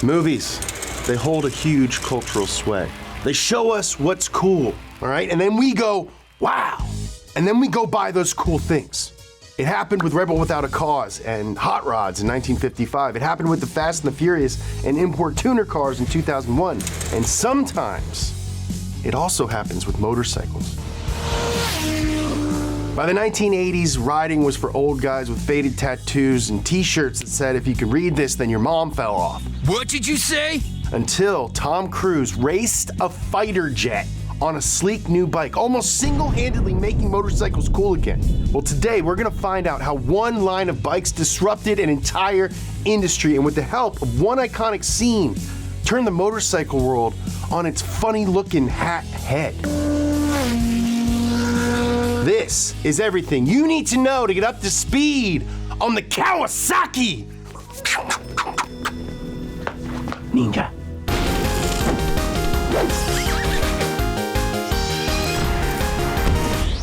Movies, they hold a huge cultural sway. They show us what's cool, all right? And then we go, wow. And then we go buy those cool things. It happened with Rebel Without a Cause and Hot Rods in 1955. It happened with the Fast and the Furious and import tuner cars in 2001. And sometimes it also happens with motorcycles. By the 1980s, riding was for old guys with faded tattoos and t-shirts that said, if you could read this, then your mom fell off. What did you say? Until Tom Cruise raced a fighter jet on a sleek new bike, almost single-handedly making motorcycles cool again. Well, today we're gonna find out how one line of bikes disrupted an entire industry, and with the help of one iconic scene, turned the motorcycle world on its funny-looking hat head. This is everything you need to know to get up to speed on the Kawasaki Ninja.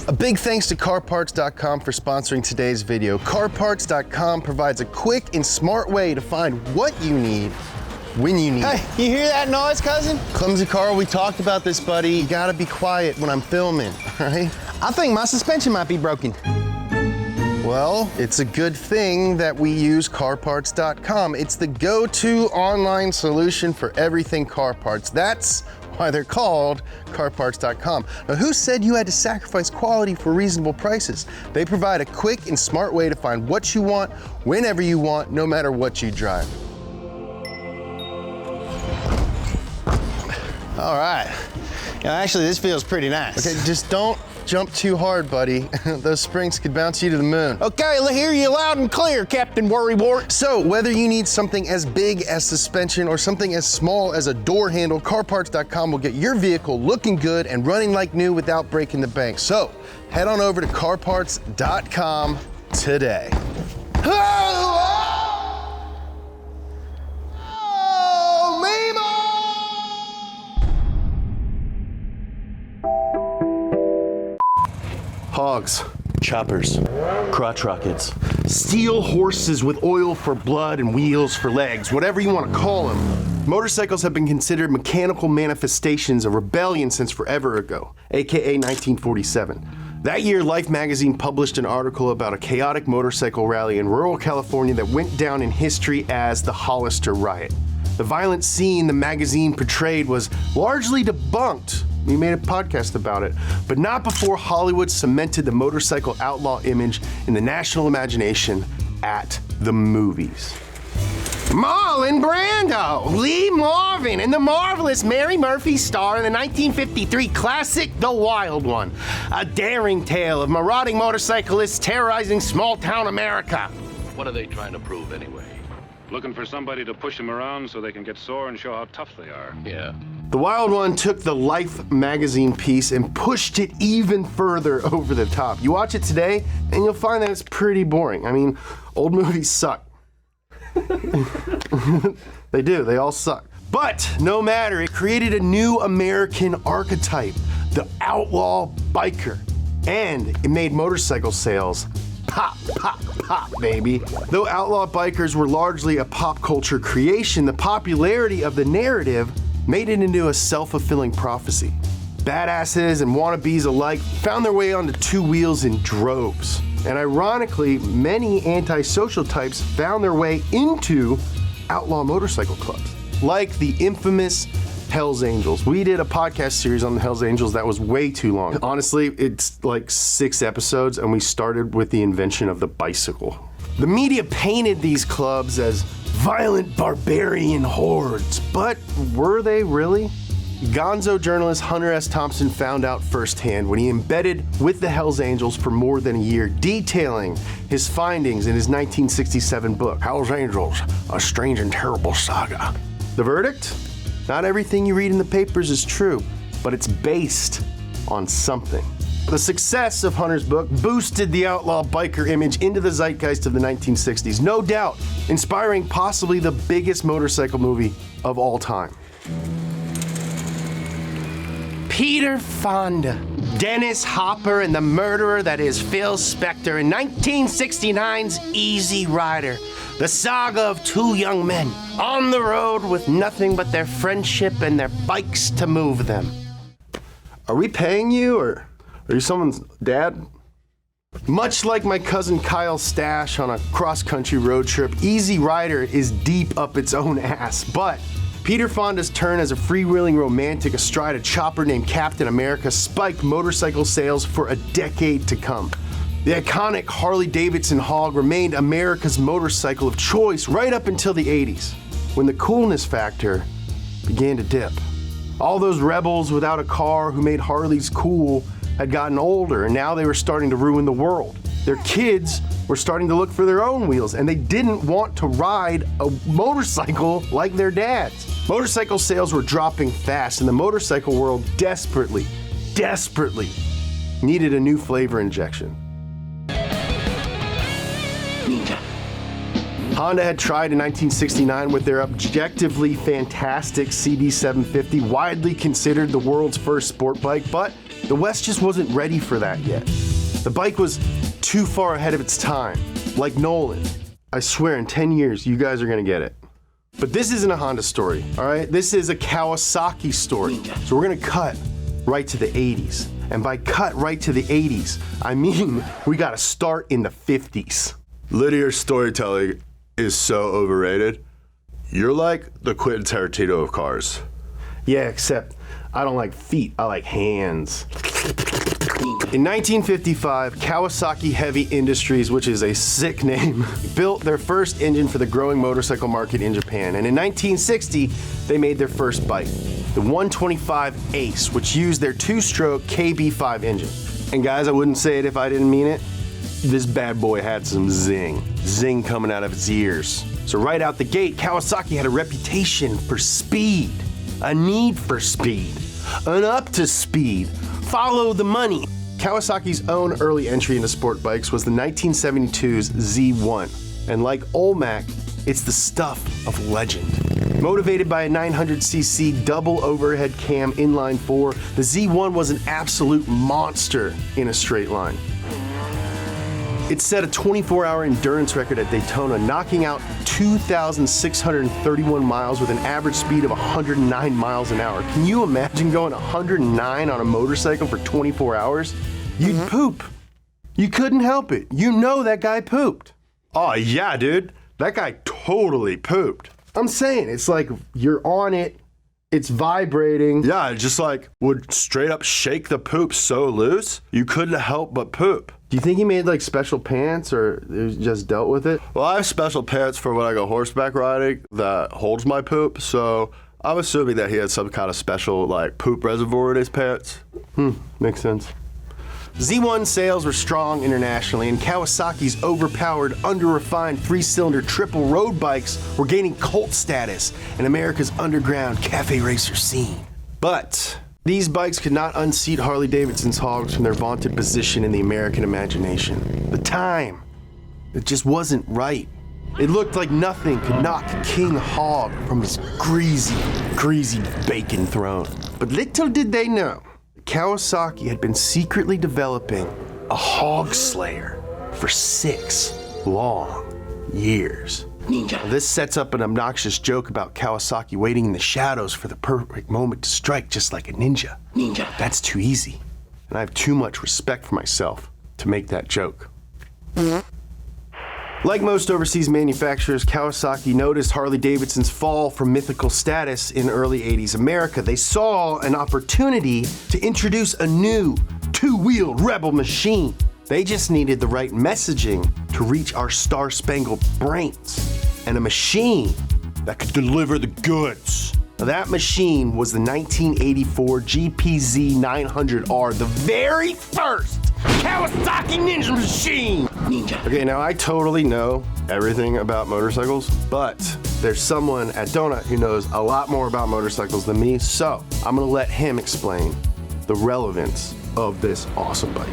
A big thanks to CarParts.com for sponsoring today's video. CarParts.com provides a quick and smart way to find what you need when you need it. Hey, you hear that noise, cousin? Clumsy Carl, we talked about this, buddy. You gotta be quiet when I'm filming, all right? I think my suspension might be broken. Well, it's a good thing that we use CarParts.com. It's the go-to online solution for everything car parts. That's why they're called CarParts.com. Now, who said you had to sacrifice quality for reasonable prices? They provide a quick and smart way to find what you want, whenever you want, no matter what you drive. All right. Actually, this feels pretty nice. Okay, just don't jump too hard, buddy. Those springs could bounce you to the moon. Okay, I hear you loud and clear, Captain Worrywart. So, whether you need something as big as suspension or something as small as a door handle, CarParts.com will get your vehicle looking good and running like new without breaking the bank. So, head on over to CarParts.com today. Hogs, choppers, crotch rockets, steel horses with oil for blood and wheels for legs, whatever you want to call them. Motorcycles have been considered mechanical manifestations of rebellion since forever ago, aka 1947. That year, Life magazine published an article about a chaotic motorcycle rally in rural California that went down in history as the Hollister Riot. The violent scene the magazine portrayed was largely debunked. We made a podcast about it, but not before Hollywood cemented the motorcycle outlaw image in the national imagination at the movies. Marlon Brando, Lee Marvin, and the marvelous Mary Murphy star in the 1953 classic The Wild One, a daring tale of marauding motorcyclists terrorizing small-town America. What are they trying to prove anyway? Looking for somebody to push them around so they can get sore and show how tough they are. Yeah. The Wild One took the Life magazine piece and pushed it even further over the top. You watch it today, and you'll find that it's pretty boring. I mean, old movies suck. They do, they all suck. But no matter, it created a new American archetype, the outlaw biker. And it made motorcycle sales pop, pop, pop, baby. Though outlaw bikers were largely a pop culture creation, the popularity of the narrative made it into a self-fulfilling prophecy. Badasses and wannabes alike found their way onto two wheels in droves. And ironically, many antisocial types found their way into outlaw motorcycle clubs, like the infamous Hells Angels. We did a podcast series on the Hells Angels that was way too long. Honestly, it's like 6 episodes, and we started with the invention of the bicycle. The media painted these clubs as violent barbarian hordes, but were they really? Gonzo journalist Hunter S. Thompson found out firsthand when he embedded with the Hells Angels for more than a year, detailing his findings in his 1967 book, Hells Angels, A Strange and Terrible Saga. The verdict? Not everything you read in the papers is true, but it's based on something. The success of Hunter's book boosted the outlaw biker image into the zeitgeist of the 1960s, no doubt inspiring possibly the biggest motorcycle movie of all time. Peter Fonda, Dennis Hopper, and the murderer that is Phil Spector in 1969's Easy Rider, the saga of two young men on the road with nothing but their friendship and their bikes to move them. Are we paying you, or are you someone's dad? Much like my cousin Kyle's stash on a cross-country road trip, Easy Rider is deep up its own ass, but Peter Fonda's turn as a freewheeling romantic astride a chopper named Captain America spiked motorcycle sales for a decade to come. The iconic Harley-Davidson hog remained America's motorcycle of choice right up until the 80s, when the coolness factor began to dip. All those rebels without a car who made Harleys cool had gotten older, and now they were starting to ruin the world. Their kids were starting to look for their own wheels, and they didn't want to ride a motorcycle like their dads. Motorcycle sales were dropping fast, and the motorcycle world desperately needed a new flavor injection. Ninja. Honda had tried in 1969 with their objectively fantastic CB750, widely considered the world's first sport bike, but the West just wasn't ready for that yet. The bike was too far ahead of its time, like Nolan. I swear in 10 years, you guys are gonna get it. But this isn't a Honda story, all right? This is a Kawasaki story. So we're gonna cut right to the 80s. And by cut right to the 80s, I mean we gotta start in the 50s. Linear storytelling is so overrated. You're like the Quentin Tarantino of cars. Yeah, except I don't like feet, I like hands. In 1955, Kawasaki Heavy Industries, which is a sick name, built their first engine for the growing motorcycle market in Japan. And in 1960, they made their first bike, the 125 Ace, which used their two-stroke KB5 engine. And guys, I wouldn't say it if I didn't mean it. This bad boy had some zing coming out of its ears. So right out the gate, Kawasaki had a reputation for speed, a need for speed, an up to speed, follow the money. Kawasaki's own early entry into sport bikes was the 1972's Z1. And like Olmec, it's the stuff of legend. Motivated by a 900cc double overhead cam inline 4, the Z1 was an absolute monster in a straight line. It set a 24-hour endurance record at Daytona, knocking out 2,631 miles with an average speed of 109 miles an hour. Can you imagine going 109 on a motorcycle for 24 hours? You'd poop. You couldn't help it. You know that guy pooped. Oh yeah, dude. That guy totally pooped. I'm saying, it's like you're on it, it's vibrating. Yeah, it just like would straight up shake the poop so loose, you couldn't help but poop. Do you think he made like special pants or just dealt with it? Well, I have special pants for when I go horseback riding that holds my poop, so I'm assuming that he had some kind of special like poop reservoir in his pants. Makes sense. Z1 sales were strong internationally, and Kawasaki's overpowered, under-refined three-cylinder triple road bikes were gaining cult status in America's underground cafe racer scene. But these bikes could not unseat Harley-Davidson's hogs from their vaunted position in the American imagination. The time, it just wasn't right. It looked like nothing could knock King Hog from his greasy bacon throne. But little did they know, Kawasaki had been secretly developing a hog slayer for 6 long years. Ninja. This sets up an obnoxious joke about Kawasaki waiting in the shadows for the perfect moment to strike just like a ninja. Ninja. That's too easy, and I have too much respect for myself to make that joke. Like most overseas manufacturers, Kawasaki noticed Harley-Davidson's fall from mythical status in early 80s America. They saw an opportunity to introduce a new two-wheeled rebel machine. They just needed the right messaging to reach our star-spangled brains, and a machine that could deliver the goods. Now, that machine was the 1984 GPZ 900R, the very first Kawasaki Ninja machine. Ninja. Okay, now I totally know everything about motorcycles, but there's someone at Donut who knows a lot more about motorcycles than me, so I'm gonna let him explain the relevance of this awesome bike.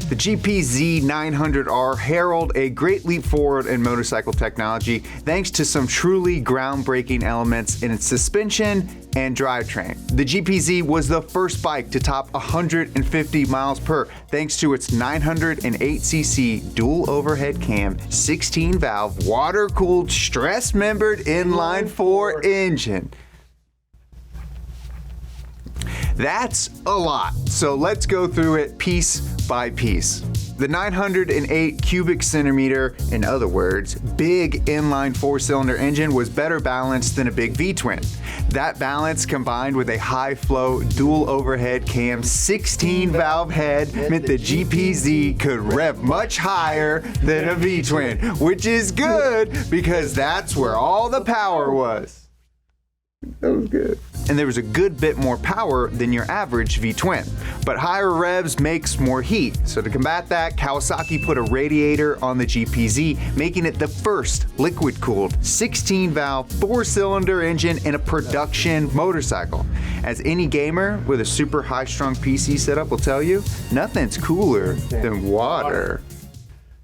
The GP-Z900R herald a great leap forward in motorcycle technology thanks to some truly groundbreaking elements in its suspension and drivetrain. The GP-Z was the first bike to top 150 miles per thanks to its 908cc dual overhead cam, 16-valve, water-cooled, stress-membered inline-4 engine. That's a lot, so let's go through it piece by piece. The 908 cubic centimeter, in other words, big inline 4-cylinder engine was better balanced than a big V-twin. That balance combined with a high-flow dual overhead cam 16-valve head meant the GP-Z could rev much higher than a V-twin, which is good because that's where all the power was. That was good. And there was a good bit more power than your average V-twin. But higher revs makes more heat. So to combat that, Kawasaki put a radiator on the GP-Z, making it the first liquid-cooled 16-valve 4-cylinder engine in a production motorcycle. As any gamer with a super high-strung PC setup will tell you, nothing's cooler than water.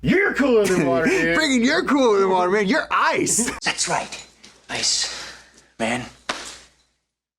You're cooler than water, dude. Friggin' you're cooler than water, man. You're ice. That's right. Ice. Man,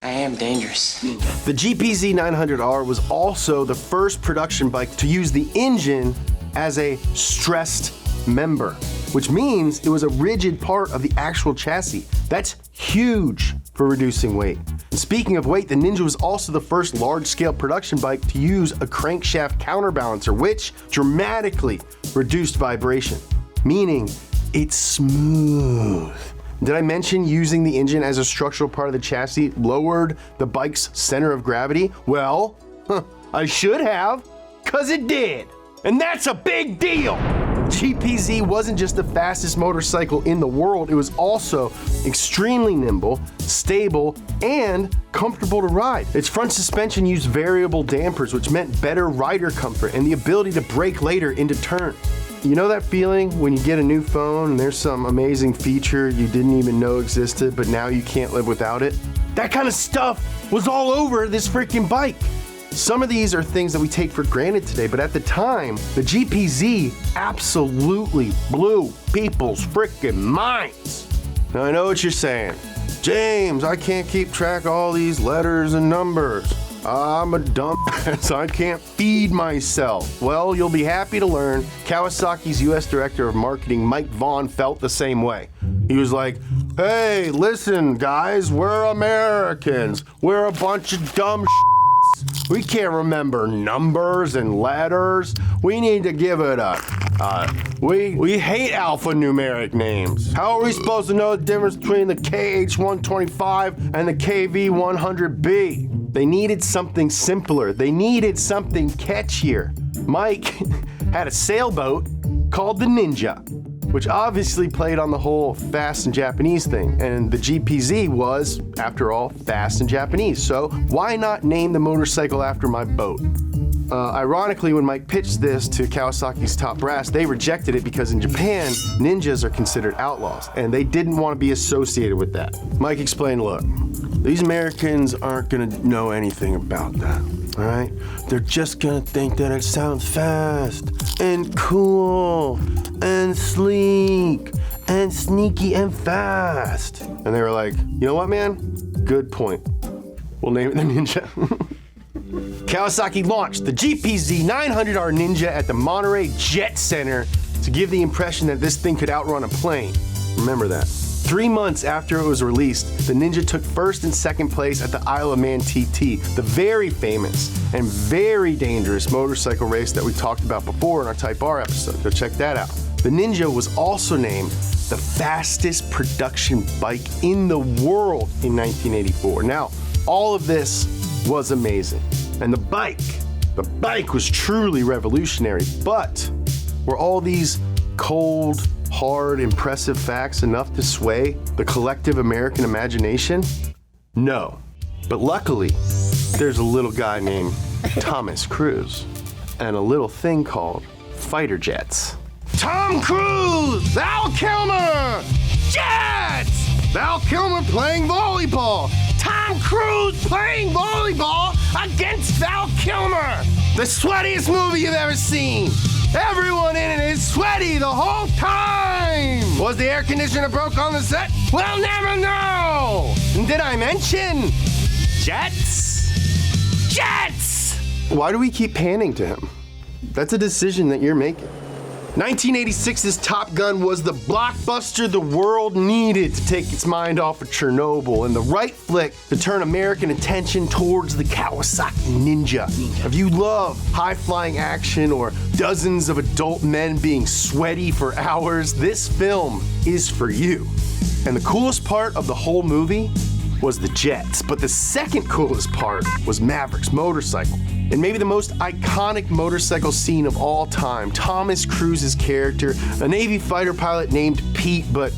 I am dangerous. The GP-Z900R was also the first production bike to use the engine as a stressed member, which means it was a rigid part of the actual chassis. That's huge for reducing weight. And speaking of weight, the Ninja was also the first large-scale production bike to use a crankshaft counterbalancer, which dramatically reduced vibration, meaning it's smooth. Did I mention using the engine as a structural part of the chassis lowered the bike's center of gravity? Well, I should have, cause it did. And that's a big deal. GP-Z wasn't just the fastest motorcycle in the world, it was also extremely nimble, stable, and comfortable to ride. Its front suspension used variable dampers, which meant better rider comfort and the ability to brake later into turns. You know that feeling when you get a new phone and there's some amazing feature you didn't even know existed, but now you can't live without it? That kind of stuff was all over this freaking bike. Some of these are things that we take for granted today, but at the time, the GP-Z absolutely blew people's freaking minds. Now I know what you're saying. James, I can't keep track of all these letters and numbers. I'm a dumbass, I can't feed myself. Well, you'll be happy to learn Kawasaki's US Director of Marketing, Mike Vaughn, felt the same way. He was like, hey, listen guys, we're Americans. We're a bunch of dumb shits. We can't remember numbers and letters. We need to give it we hate alphanumeric names. How are we supposed to know the difference between the KH125 and the KV100B? They needed something simpler. They needed something catchier. Mike had a sailboat called the Ninja, which obviously played on the whole fast and Japanese thing. And the GP-Z was, after all, fast and Japanese. So why not name the motorcycle after my boat? Ironically, when Mike pitched this to Kawasaki's top brass, they rejected it because in Japan, ninjas are considered outlaws, and they didn't want to be associated with that. Mike explained, look, these Americans aren't gonna know anything about that, all right? They're just gonna think that it sounds fast and cool and sleek and sneaky and fast. And they were like, you know what, man? Good point. We'll name it the Ninja. Kawasaki launched the GP-Z900R Ninja at the Monterey Jet Center to give the impression that this thing could outrun a plane. Remember that. 3 months after it was released, the Ninja took first and second place at the Isle of Man TT, the very famous and very dangerous motorcycle race that we talked about before in our Type R episode. Go check that out. The Ninja was also named the fastest production bike in the world in 1984. Now, all of this was amazing. And the bike was truly revolutionary, but were all these cold, hard, impressive facts enough to sway the collective American imagination? No. But luckily, there's a little guy named Thomas Cruise and a little thing called fighter jets. Tom Cruise! Val Kilmer! Jets! Val Kilmer playing volleyball! Tom Cruise playing volleyball against Val Kilmer. The sweatiest movie you've ever seen. Everyone in it is sweaty the whole time. Was the air conditioner broke on the set? We'll never know. And did I mention jets? Jets! Why do we keep panning to him? That's a decision that you're making. 1986's Top Gun was the blockbuster the world needed to take its mind off of Chernobyl, and the right flick to turn American attention towards the Kawasaki Ninja. If you love high-flying action or dozens of adult men being sweaty for hours, this film is for you. And the coolest part of the whole movie was the jets, but the second coolest part was Maverick's motorcycle. And maybe the most iconic motorcycle scene of all time, Thomas Cruise's character, a Navy fighter pilot named Pete, but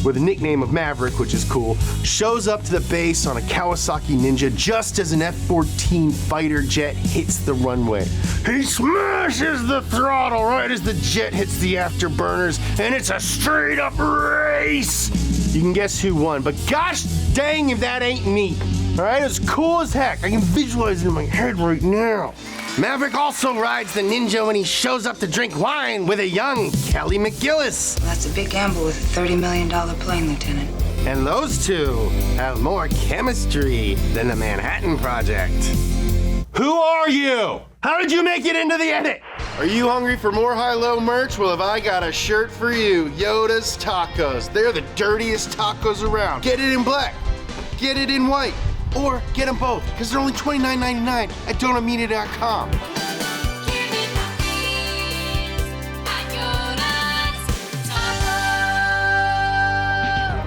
with a nickname of Maverick, which is cool, shows up to the base on a Kawasaki Ninja just as an F-14 fighter jet hits the runway. He smashes the throttle right as the jet hits the afterburners, and it's a straight up race. You can guess who won, but gosh dang if that ain't me. All right, it's cool as heck. I can visualize it in my head right now. Maverick also rides the Ninja when he shows up to drink wine with a young Kelly McGillis. That's a big gamble with a $30 million plane, Lieutenant. And those two have more chemistry than the Manhattan Project. Who are you? How did you make it into the edit? Are you hungry for more high-low merch? Well, have I got a shirt for you. Yoda's Tacos. They're the dirtiest tacos around. Get it in black. Get it in white. Or get them both, because they're only $29.99 at donutmedia.com.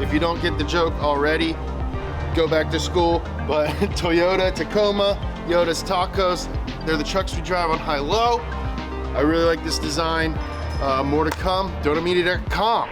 If you don't get the joke already, go back to school. But Toyota Tacoma, Yoda's Tacos, they're the trucks we drive on high-low. I really like this design. More to come, donutmedia.com.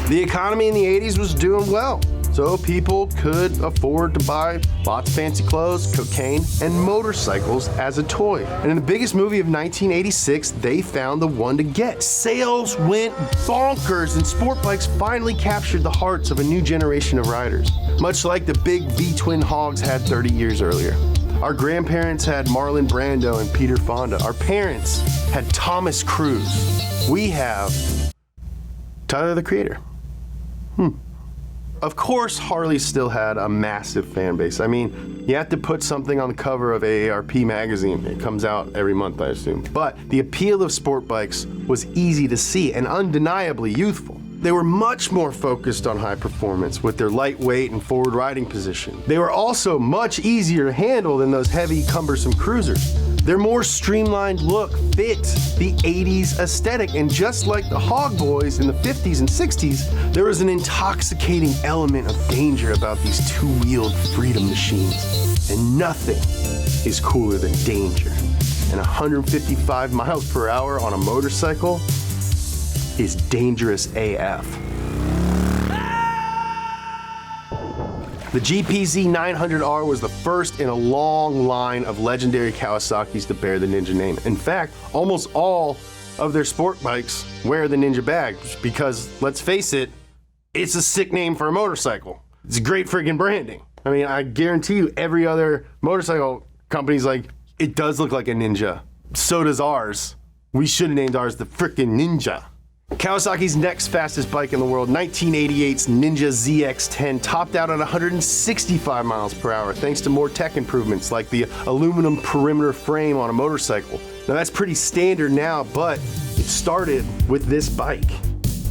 The economy in the 80s was doing well, so people could afford to buy lots of fancy clothes, cocaine, and motorcycles as a toy. And in the biggest movie of 1986, they found the one to get. Sales went bonkers, and sport bikes finally captured the hearts of a new generation of riders, much like the big V-twin hogs had 30 years earlier. Our grandparents had Marlon Brando and Peter Fonda. Our parents had Thomas Cruise. We have Tyler, the Creator. Of course, Harley still had a massive fan base. I mean, you have to put something on the cover of AARP magazine. It comes out every month, I assume. But the appeal of sport bikes was easy to see and undeniably youthful. They were much more focused on high performance with their lightweight and forward riding position. They were also much easier to handle than those heavy, cumbersome cruisers. Their more streamlined look fit the 80s aesthetic, and just like the Hog Boys in the 50s and 60s, there was an intoxicating element of danger about these two-wheeled freedom machines. And nothing is cooler than danger. And 155 miles per hour on a motorcycle is dangerous AF. The GPZ 900R was the first in a long line of legendary Kawasaki's to bear the Ninja name. In fact, almost all of their sport bikes wear the Ninja badge because, let's face it, it's a sick name for a motorcycle. It's great friggin' branding. I mean, I guarantee you every other motorcycle company's like, it does look like a Ninja. So does ours. We should have named ours the frickin' Ninja. Kawasaki's next fastest bike in the world, 1988's Ninja Zx10, topped out at 165 miles per hour thanks to more tech improvements like the aluminum perimeter frame on a motorcycle. Now that's pretty standard now, but it started with this bike.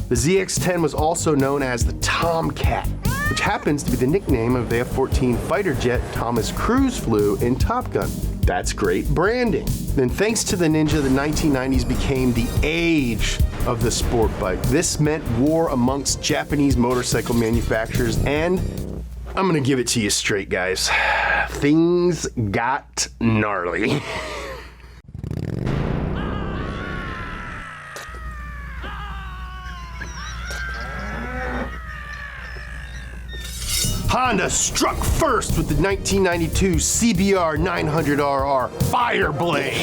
The Zx10 was also known as the Tomcat, which happens to be the nickname of the F-14 fighter jet Thomas Cruise flew in Top Gun. That's great branding. Then thanks to the Ninja, the 1990s became the age of the sport bike. This meant war amongst Japanese motorcycle manufacturers, and I'm gonna give it to you straight, guys. Things got gnarly. Honda struck first with the 1992 CBR 900RR Fireblade.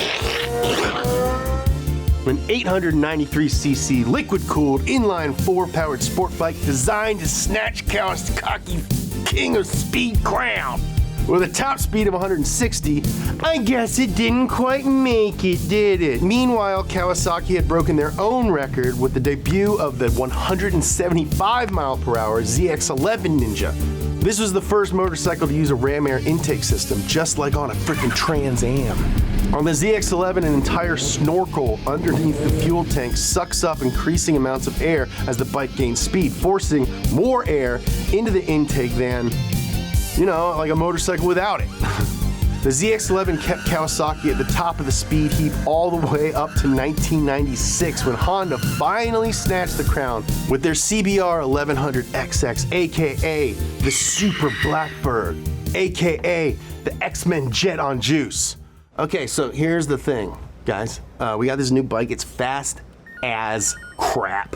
An 893cc liquid-cooled inline 4-powered sport bike designed to snatch Kawasaki king of speed crown. With a top speed of 160, I guess it didn't quite make it, did it? Meanwhile, Kawasaki had broken their own record with the debut of the 175 mile per hour Zx11 Ninja. This was the first motorcycle to use a ram air intake system, just like on a freaking Trans Am. On the Zx11, an entire snorkel underneath the fuel tank sucks up increasing amounts of air as the bike gains speed, forcing more air into the intake than, you know, like a motorcycle without it. The Zx11 kept Kawasaki at the top of the speed heap all the way up to 1996 when Honda finally snatched the crown with their CBR 1100XX, aka the Super Blackbird, aka the X-Men Jet on Juice. Okay, so here's the thing, guys. We got this new bike. It's fast as crap.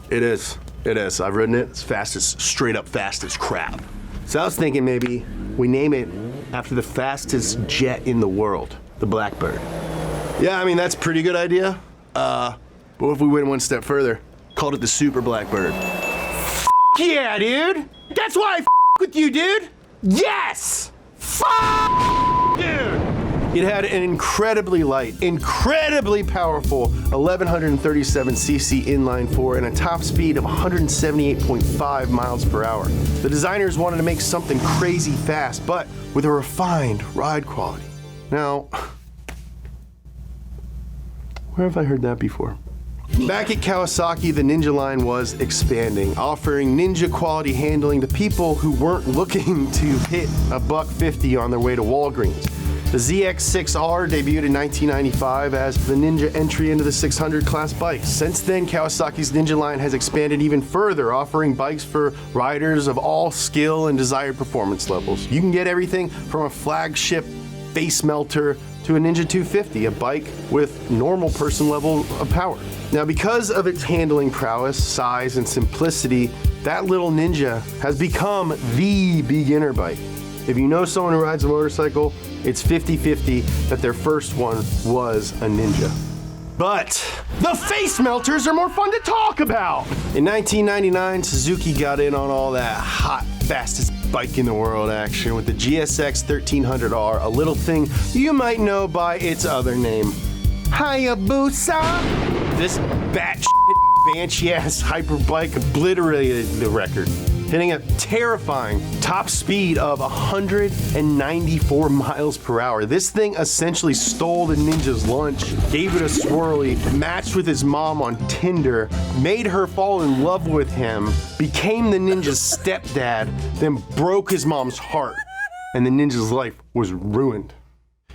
It is. I've ridden it. It's fast as, straight up fast as crap. So I was thinking maybe we name it after the fastest jet in the world, the Blackbird. Yeah, I mean, that's a pretty good idea. But what if we went one step further? Called it the Super Blackbird. Yeah, dude! That's why I with you, dude! Yes! Dude! It had an incredibly light, incredibly powerful 1137cc inline four and a top speed of 178.5 miles per hour. The designers wanted to make something crazy fast, but with a refined ride quality. Now, where have I heard that before? Back at Kawasaki, the Ninja line was expanding, offering Ninja quality handling to people who weren't looking to hit $150 on their way to Walgreens. The Zx6R debuted in 1995 as the Ninja entry into the 600 class bikes. Since then, Kawasaki's Ninja line has expanded even further, offering bikes for riders of all skill and desired performance levels. You can get everything from a flagship face melter to a Ninja 250, a bike with normal person level of power. Now, because of its handling prowess, size, and simplicity, that little Ninja has become the beginner bike. If you know someone who rides a motorcycle, it's 50-50 that their first one was a Ninja. But the face melters are more fun to talk about. In 1999, Suzuki got in on all that hot, fastest bike in the world action with the GSX 1300R, a little thing you might know by its other name, Hayabusa. This batshit banshee-ass hyperbike obliterated the record, hitting a terrifying top speed of 194 miles per hour. This thing essentially stole the Ninja's lunch, gave it a swirly, matched with his mom on Tinder, made her fall in love with him, became the Ninja's stepdad, then broke his mom's heart, and the Ninja's life was ruined.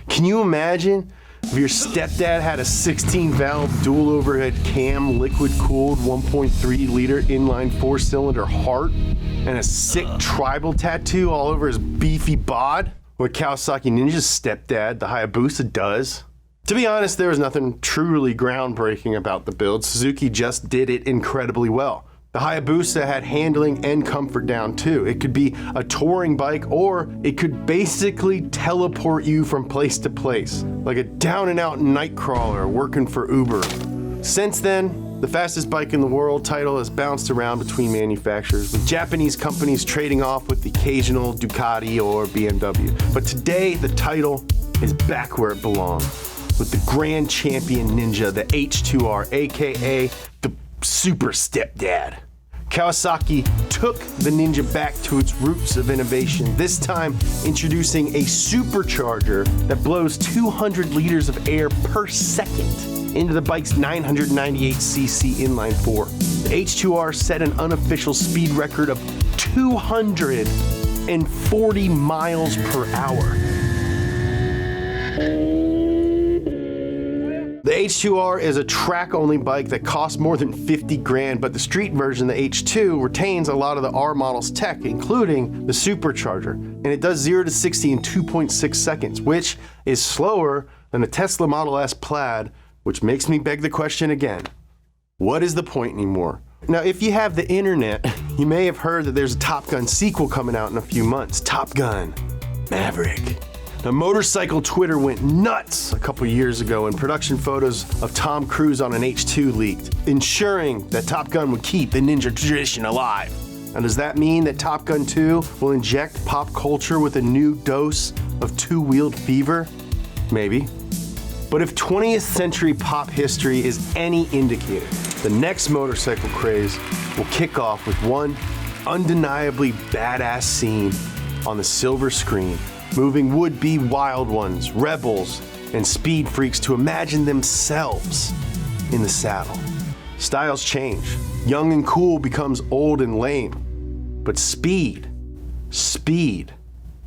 Can you imagine if your stepdad had a 16-valve dual overhead cam, liquid-cooled 1.3-liter inline 4-cylinder heart and a sick tribal tattoo all over his beefy bod? What Kawasaki Ninja's stepdad, the Hayabusa, does? To be honest, there was nothing truly groundbreaking about the build. Suzuki just did it incredibly well. The Hayabusa had handling and comfort down too. It could be a touring bike or it could basically teleport you from place to place, like a down and out night crawler working for Uber. Since then, the fastest bike in the world title has bounced around between manufacturers, with Japanese companies trading off with the occasional Ducati or BMW. But today, the title is back where it belongs, with the grand champion Ninja, the H2R, aka the Super Stepdad. Kawasaki took the Ninja back to its roots of innovation, this time introducing a supercharger that blows 200 liters of air per second into the bike's 998cc inline 4. The H2R set an unofficial speed record of 240 miles per hour. The H2R is a track-only bike that costs more than 50 grand, but the street version, the H2, retains a lot of the R model's tech, including the supercharger, and it does 0 to 60 in 2.6 seconds, which is slower than the Tesla Model S Plaid, which makes me beg the question again, what is the point anymore? Now, if you have the internet, you may have heard that there's a Top Gun sequel coming out in a few months, Top Gun Maverick. Now, motorcycle Twitter went nuts a couple years ago when production photos of Tom Cruise on an H2 leaked, ensuring that Top Gun would keep the Ninja tradition alive. Now, does that mean that Top Gun 2 will inject pop culture with a new dose of two-wheeled fever? Maybe. But if 20th century pop history is any indicator, the next motorcycle craze will kick off with one undeniably badass scene on the silver screen, moving would-be wild ones, rebels, and speed freaks to imagine themselves in the saddle. Styles change. Young and cool becomes old and lame. But speed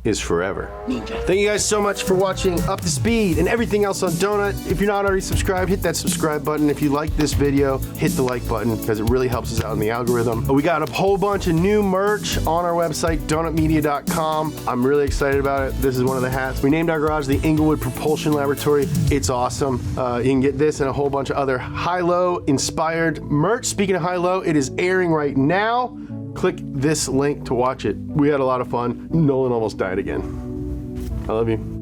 is forever. Ninja. Thank you guys so much for watching Up to Speed and everything else on Donut. If you're not already subscribed, hit that subscribe button. If you like this video, hit the like button because it really helps us out in the algorithm. We got a whole bunch of new merch on our website, donutmedia.com. I'm really excited about it. This is one of the hats. We named our garage the Inglewood Propulsion Laboratory. It's awesome. You can get this and a whole bunch of other high-low inspired merch. Speaking of high-low, it is airing right now. Click this link to watch it. We had a lot of fun. Nolan almost died again. I love you.